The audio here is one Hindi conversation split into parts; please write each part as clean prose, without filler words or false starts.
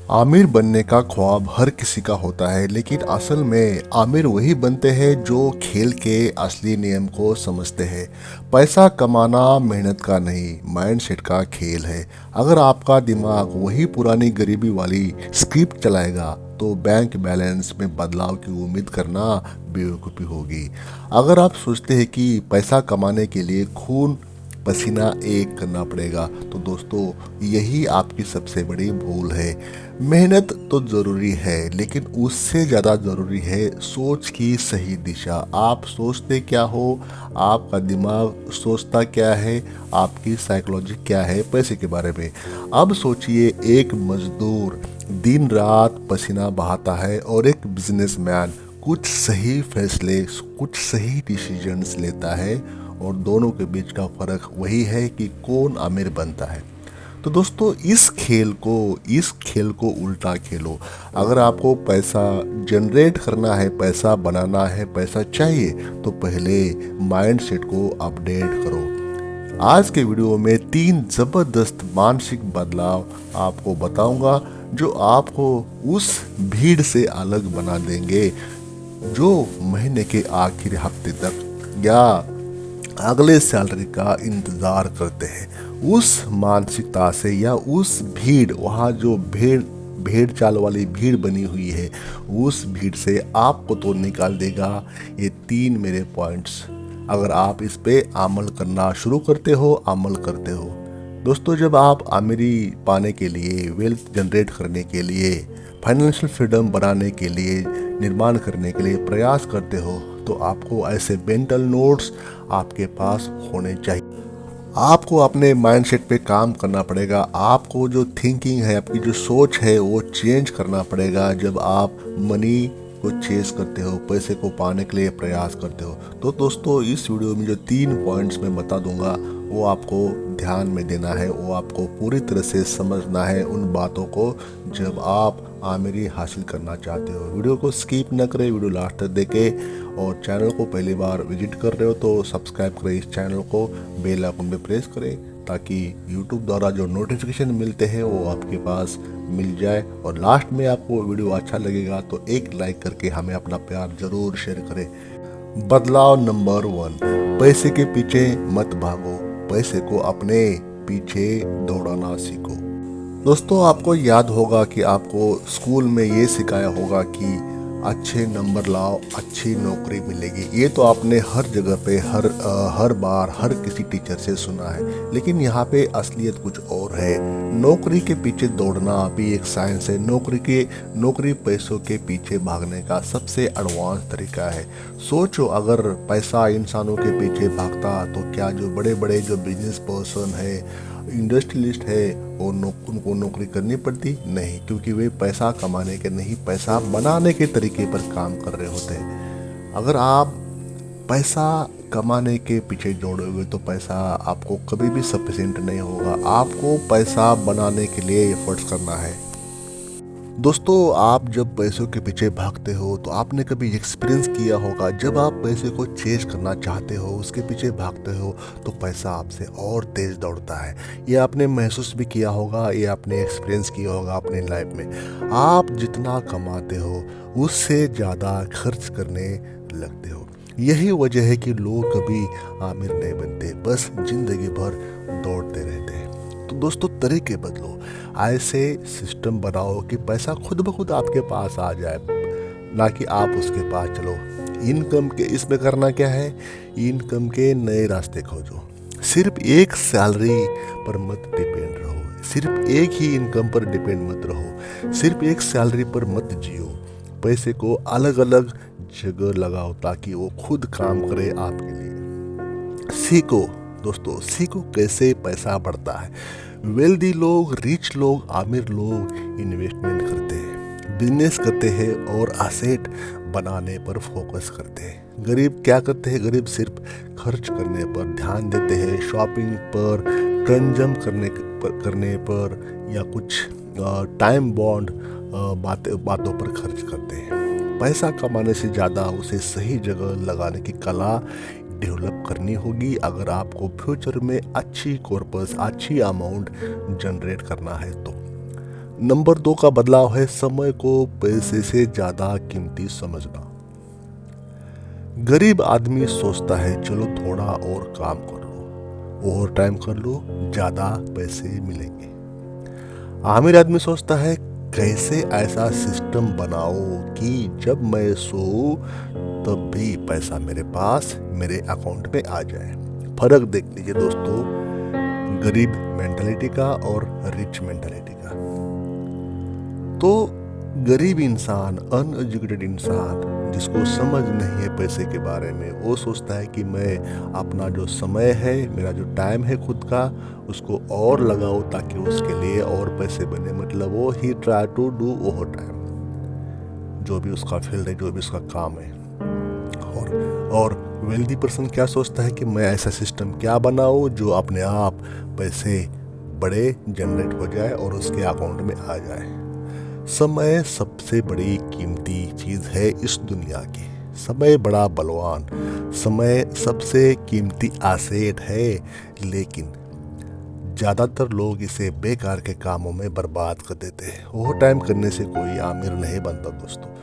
आमिर बनने का ख्वाब हर किसी का होता है, लेकिन असल में आमिर वही बनते हैं जो खेल के असली नियम को समझते हैं। पैसा कमाना मेहनत का नहीं, माइंडसेट का खेल है। अगर आपका दिमाग वही पुरानी गरीबी वाली स्क्रिप्ट चलाएगा तो बैंक बैलेंस में बदलाव की उम्मीद करना बेवकूफ़ी होगी। अगर आप सोचते हैं कि पैसा कमाने के लिए खून पसीना एक करना पड़ेगा, तो दोस्तों यही आपकी सबसे बड़ी भूल है। मेहनत तो ज़रूरी है, लेकिन उससे ज़्यादा ज़रूरी है सोच की सही दिशा। आप सोचते क्या हो, आपका दिमाग सोचता क्या है, आपकी साइकोलॉजी क्या है पैसे के बारे में। अब सोचिए, एक मजदूर दिन रात पसीना बहाता है और एक बिजनेसमैन कुछ सही फैसले, कुछ सही डिसीजंस लेता है, और दोनों के बीच का फर्क वही है कि कौन आमिर बनता है। तो दोस्तों इस खेल को उल्टा खेलो। अगर आपको पैसा जनरेट करना है, पैसा बनाना है, पैसा चाहिए, तो पहले माइंडसेट को अपडेट करो। आज के वीडियो में 3 ज़बरदस्त मानसिक बदलाव आपको बताऊंगा जो आपको उस भीड़ से अलग बना देंगे जो महीने के आखिरी हफ्ते तक या अगले सैलरी का इंतज़ार करते हैं। उस मानसिकता से या उस भीड़, वहाँ जो भेड़ चाल वाली भीड़ बनी हुई है, उस भीड़ से आपको तो निकाल देगा ये 3 मेरे पॉइंट्स। अगर आप इस पे अमल करना शुरू अमल करते हो दोस्तों, जब आप आमिरी पाने के लिए, वेल्थ जनरेट करने के लिए, फाइनेंशियल फ्रीडम बनाने के लिए, निर्माण करने के लिए प्रयास करते हो, तो आपको ऐसे मेंटल नोट्स आपके पास होने चाहिए। आपको अपने माइंडसेट पे काम करना पड़ेगा। आपको जो थिंकिंग है, आपकी जो सोच है, वो चेंज करना पड़ेगा जब आप मनी को चेस करते हो, पैसे को पाने के लिए प्रयास करते हो। तो दोस्तों, इस वीडियो में जो 3 पॉइंट्स मैं बता दूंगा, वो आपको ध्यान में देना है, वो आपको पूरी तरह से समझना है उन बातों को जब आप आमिरी हासिल करना चाहते हो। वीडियो को स्किप न करें, वीडियो लास्ट तक देखें, और चैनल को पहली बार विजिट कर रहे हो तो सब्सक्राइब करें इस चैनल को, बेल आइकन पे प्रेस करें ताकि यूट्यूब द्वारा जो नोटिफिकेशन मिलते हैं वो आपके पास मिल जाए। और लास्ट में आपको वीडियो अच्छा लगेगा तो एक लाइक करके हमें अपना प्यार ज़रूर शेयर करें। बदलाव नंबर 1, पैसे के पीछे मत भागो, पैसे को अपने पीछे दौड़ाना सीखो। दोस्तों, आपको याद होगा कि आपको स्कूल में ये सिखाया होगा कि अच्छे नंबर लाओ, अच्छी नौकरी मिलेगी। ये तो आपने हर जगह पे हर बार हर किसी टीचर से सुना है, लेकिन यहाँ पे असलियत कुछ और है। नौकरी के पीछे दौड़ना भी एक साइंस है। नौकरी पैसों के पीछे भागने का सबसे एडवांस तरीका है। सोचो, अगर पैसा इंसानों के पीछे भागता तो क्या जो बड़े बड़े जो बिजनेस पर्सन है, इंडस्ट्रियलिस्ट है, उनको नौकरी करनी पड़ती? नहीं, क्योंकि वे पैसा कमाने के नहीं, पैसा बनाने के तरीके पर काम कर रहे होते हैं। अगर आप पैसा कमाने के पीछे दौड़ोगे तो पैसा आपको कभी भी सफिशिएंट नहीं होगा। आपको पैसा बनाने के लिए एफर्ट्स करना है। दोस्तों, आप जब पैसों के पीछे भागते हो तो आपने कभी एक्सपीरियंस किया होगा, जब आप पैसे को चेज करना चाहते हो, उसके पीछे भागते हो, तो पैसा आपसे और तेज दौड़ता है। ये आपने महसूस भी किया होगा, ये आपने एक्सपीरियंस किया होगा अपने लाइफ में। आप जितना कमाते हो उससे ज़्यादा खर्च करने लगते हो। यही वजह है कि लोग कभी आमिर नहीं बनते, बस जिंदगी भर दौड़ते रहते हैं। तो दोस्तों, तरीके बदलो। ऐसे सिस्टम बनाओ कि पैसा खुद ब खुद आपके पास आ जाए, ना कि आप उसके पास चलो। इनकम के इसमें करना क्या है, इनकम के नए रास्ते खोजो। सिर्फ एक सैलरी पर मत डिपेंड रहो, सिर्फ एक ही इनकम पर डिपेंड मत रहो, सिर्फ एक सैलरी पर मत जियो। पैसे को अलग अलग जगह लगाओ ताकि वो खुद काम करे आपके लिए। सीखो दोस्तों, सीखो कैसे पैसा बढ़ता है। वेल्दी लोग, रिच लोग, आमिर लोग इन्वेस्टमेंट करते हैं, बिजनेस करते हैं और असेट बनाने पर फोकस करते हैं। गरीब क्या करते हैं? गरीब सिर्फ खर्च करने पर ध्यान देते हैं, शॉपिंग पर, कंजम करने पर या कुछ टाइम बॉन्ड बातों पर खर्च करते हैं। पैसा कमाने से ज़्यादा उसे सही जगह लगाने की कला डेवलप करनी होगी अगर आपको फ्यूचर में अच्छी कॉर्पस, अच्छी अमाउंट जनरेट करना है तो। नंबर 2 का बदलाव है समय को पैसे से ज्यादा कीमती समझना। गरीब आदमी सोचता है चलो थोड़ा और काम कर लो, ओवर टाइम कर लो, ज्यादा पैसे मिलेंगे। आमिर आदमी सोचता है कैसे ऐसा सिस्टम बनाओ कि जब मैं सोऊं तब भी पैसा मेरे पास मेरे अकाउंट में आ जाए। फर्क देख लीजिए दोस्तों, गरीब मेंटालिटी का और रिच मेंटालिटी का। तो गरीब इंसान, अनएजुकेटेड इंसान, जिसको समझ नहीं है पैसे के बारे में, वो सोचता है कि मैं अपना जो समय है, मेरा जो टाइम है खुद का, उसको और लगाऊं ताकि उसके लिए और पैसे बने। मतलब वो he try to do overtime, जो भी उसका फील्ड है, जो भी उसका काम है। और वेल्दी पर्सन क्या सोचता है कि मैं ऐसा सिस्टम क्या बनाऊं जो अपने आप पैसे बड़े जनरेट हो जाए और उसके अकाउंट में आ जाए। समय सबसे बड़ी कीमती चीज है इस दुनिया की। समय बड़ा बलवान, समय सबसे कीमती एसेट है, लेकिन ज़्यादातर लोग इसे बेकार के कामों में बर्बाद कर देते हैं। ओवर टाइम करने से कोई आमिर नहीं बनता दोस्तों।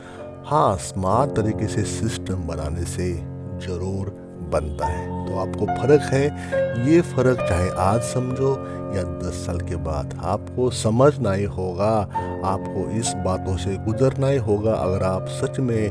हाँ, स्मार्ट तरीके से सिस्टम बनाने से जरूर बनता है। तो आपको फर्क है, ये फर्क चाहे आज समझो या 10 साल के बाद, आपको समझना ही होगा, आपको इस बातों से गुजरना ही होगा अगर आप सच में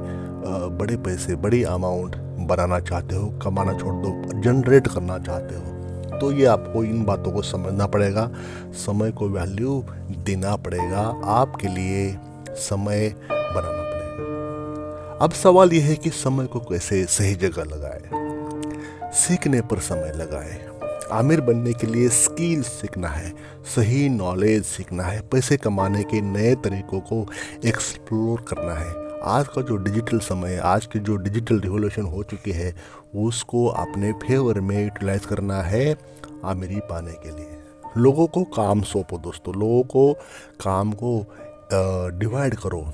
बड़े पैसे, बड़ी अमाउंट बनाना चाहते हो, कमाना छोड़ दो, जनरेट करना चाहते हो। तो ये आपको इन बातों को समझना पड़ेगा, समय को वैल्यू देना पड़ेगा, आपके लिए समय बनाना पड़ेगा। अब सवाल यह है कि समय को कैसे सही जगह लगाए। सीखने पर समय लगाए। आमिर बनने के लिए स्किल सीखना है, सही नॉलेज सीखना है, पैसे कमाने के नए तरीकों को एक्सप्लोर करना है। आज का जो डिजिटल समय है, आज की जो डिजिटल रिवॉल्यूशन हो चुकी है, उसको अपने फेवर में यूटिलाइज करना है आमिरी पाने के लिए। लोगों को काम सौंपो दोस्तों, लोगों को काम को डिवाइड करो,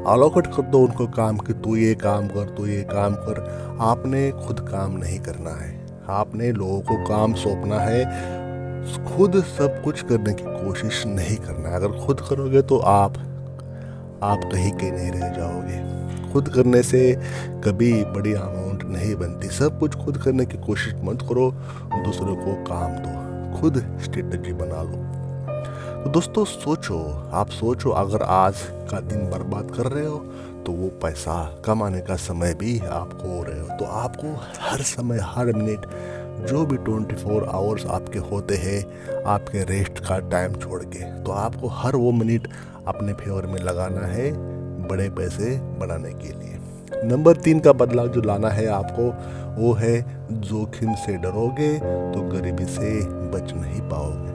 अलोकेट कर दो उनको काम कि तू ये काम कर, तू ये काम कर। आपने खुद काम नहीं करना है, आपने लोगों को काम सौंपना है। खुद सब कुछ करने की कोशिश नहीं करना है। अगर खुद करोगे तो आप कहीं के नहीं रह जाओगे। खुद करने से कभी बड़ी अमाउंट नहीं बनती। सब कुछ खुद करने की कोशिश मत करो, दूसरों को काम दो, खुद स्ट्रेटजी बना लो। तो दोस्तों सोचो, आप सोचो, अगर आज का दिन बर्बाद कर रहे हो तो वो पैसा कमाने का समय भी आप खो रहे हो। तो आपको हर समय, हर मिनट, जो भी 24 आवर्स आपके होते हैं, आपके रेस्ट का टाइम छोड़ के, तो आपको हर वो मिनट अपने फेवर में लगाना है बड़े पैसे बनाने के लिए। नंबर 3 का बदलाव जो लाना है आपको, वो है जोखिम से डरोगे तो गरीबी से बच नहीं पाओगे।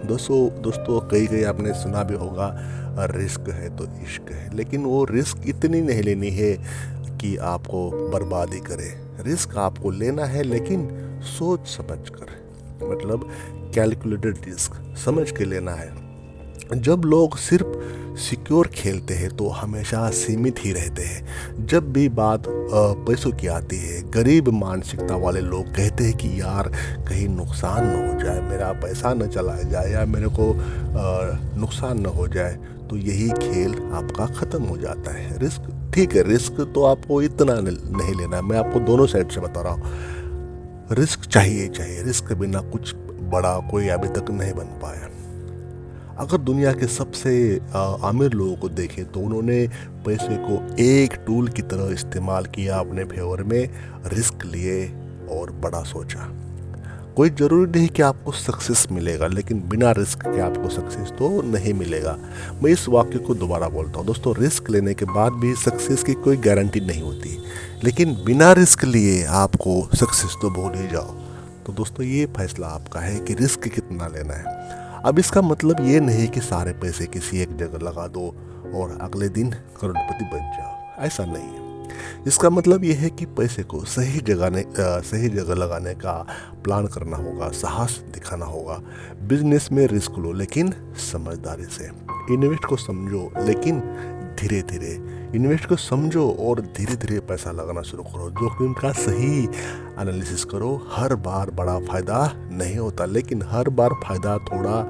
दोस्तों कई आपने सुना भी होगा, रिस्क है तो इश्क है, लेकिन वो रिस्क इतनी नहीं लेनी है कि आपको बर्बादी करे। रिस्क आपको लेना है लेकिन सोच समझ कर, मतलब कैलकुलेटेड रिस्क समझ के लेना है। जब लोग सिर्फ सिक्योर खेलते हैं तो हमेशा सीमित ही रहते हैं। जब भी बात पैसों की आती है, गरीब मानसिकता वाले लोग कहते हैं कि यार कहीं नुकसान न हो जाए, मेरा पैसा न चला जाए या मेरे को नुकसान न हो जाए, तो यही खेल आपका ख़त्म हो जाता है। रिस्क ठीक है, रिस्क तो आपको इतना नहीं लेना है। मैं आपको दोनों साइड से बता रहा हूँ, रिस्क चाहिए, रिस्क के बिना कुछ बड़ा कोई अभी तक नहीं बन पाया। अगर दुनिया के सबसे अमीर लोगों को देखें तो उन्होंने पैसे को एक टूल की तरह इस्तेमाल किया अपने फेवर में, रिस्क लिए और बड़ा सोचा। कोई ज़रूरी नहीं कि आपको सक्सेस मिलेगा, लेकिन बिना रिस्क के आपको सक्सेस तो नहीं मिलेगा। मैं इस वाक्य को दोबारा बोलता हूँ दोस्तों, रिस्क लेने के बाद भी सक्सेस की कोई गारंटी नहीं होती, लेकिन बिना रिस्क लिए आपको सक्सेस तो भूल ही जाओ। तो दोस्तों ये फैसला आपका है कि रिस्क कितना लेना है। अब इसका मतलब ये नहीं कि सारे पैसे किसी एक जगह लगा दो और अगले दिन करोड़पति बन जाओ, ऐसा नहीं है। इसका मतलब ये है कि पैसे को सही जगह लगाने का प्लान करना होगा, साहस दिखाना होगा। बिजनेस में रिस्क लो लेकिन समझदारी से, इन्वेस्ट को समझो लेकिन धीरे धीरे इन्वेस्ट को समझो और धीरे धीरे पैसा लगाना शुरू करो। जोखिम का सही एनालिसिस करो। हर बार बड़ा फायदा नहीं होता, लेकिन हर बार फायदा थोड़ा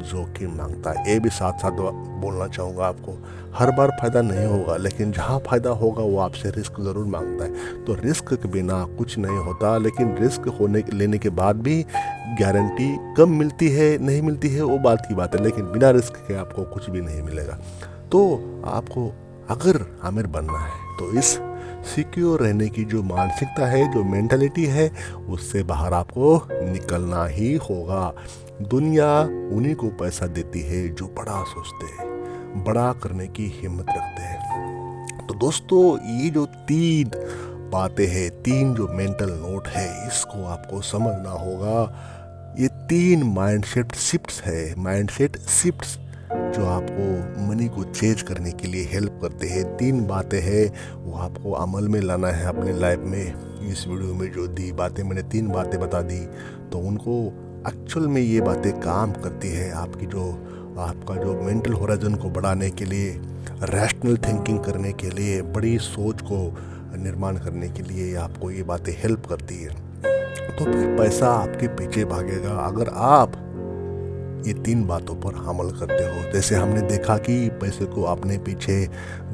जोखिम मांगता है। ये भी साथ साथ बोलना चाहूँगा आपको, हर बार फायदा नहीं होगा, लेकिन जहाँ फायदा होगा वो आपसे रिस्क ज़रूर मांगता है। तो रिस्क के बिना कुछ नहीं होता, लेकिन रिस्क लेने के बाद भी गारंटी कम मिलती है नहीं मिलती है वो बात की बात है, लेकिन बिना रिस्क के आपको कुछ भी नहीं मिलेगा। तो आपको अगर आमिर बनना है तो इस सिक्योर रहने की जो मानसिकता है, जो मेंटालिटी है, उससे बाहर आपको निकलना ही होगा। दुनिया उन्हीं को पैसा देती है जो बड़ा सोचते हैं, बड़ा करने की हिम्मत रखते हैं। तो दोस्तों, ये जो 3 बातें हैं, 3 जो मेंटल नोट है, इसको आपको समझना होगा। ये 3 माइंडसेट शिफ्ट्स है, माइंडसेट शिफ्ट्स जो आपको मनी को चेंज करने के लिए हेल्प करते हैं। 3 बातें हैं, वो आपको अमल में लाना है अपने लाइफ में। इस वीडियो में जो दी बातें मैंने 3 बातें बता दी, तो उनको एक्चुअल में ये बातें काम करती है आपका जो मेंटल होराइजन को बढ़ाने के लिए, रैशनल थिंकिंग करने के लिए, बड़ी सोच को निर्माण करने के लिए आपको ये बातें हेल्प करती है। तो फिर पैसा आपके पीछे भागेगा अगर आप ये 3 बातों पर अमल करते हो। जैसे हमने देखा कि पैसे को अपने पीछे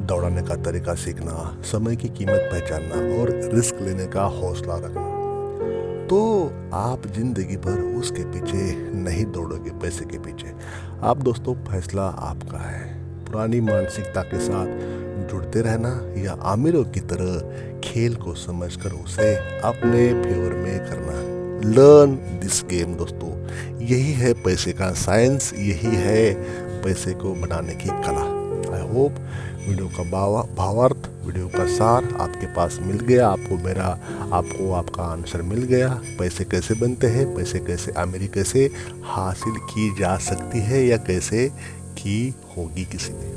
दौड़ाने का तरीका सीखना, समय की कीमत पहचानना और रिस्क लेने का हौसला रखना, तो आप जिंदगी भर उसके पीछे नहीं दौड़ोगे, पैसे के पीछे। आप दोस्तों, फैसला आपका है। पुरानी मानसिकता के साथ जुड़ते रहना या आमिरों की तरह खेल को समझकर उसे अपने फेवर में करना। लर्न दिस गेम दोस्तों, यही है पैसे का साइंस, यही है पैसे को बनाने की कला। आई होप वीडियो का भावार्थ, वीडियो का सार आपके पास मिल गया। आपको आपका आंसर मिल गया। पैसे कैसे बनते हैं, पैसे कैसे, अमीरी कैसे हासिल की जा सकती है या कैसे की होगी किसी ने।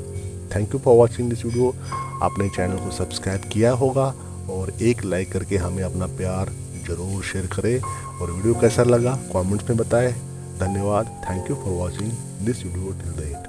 Thank you for watching this video. आपने चैनल को सब्सक्राइब किया होगा और एक लाइक करके हमें अपना प्यार ज़रूर शेयर करें, और वीडियो कैसा लगा कमेंट्स में बताएं। धन्यवाद। Thank you for watching this video till the end.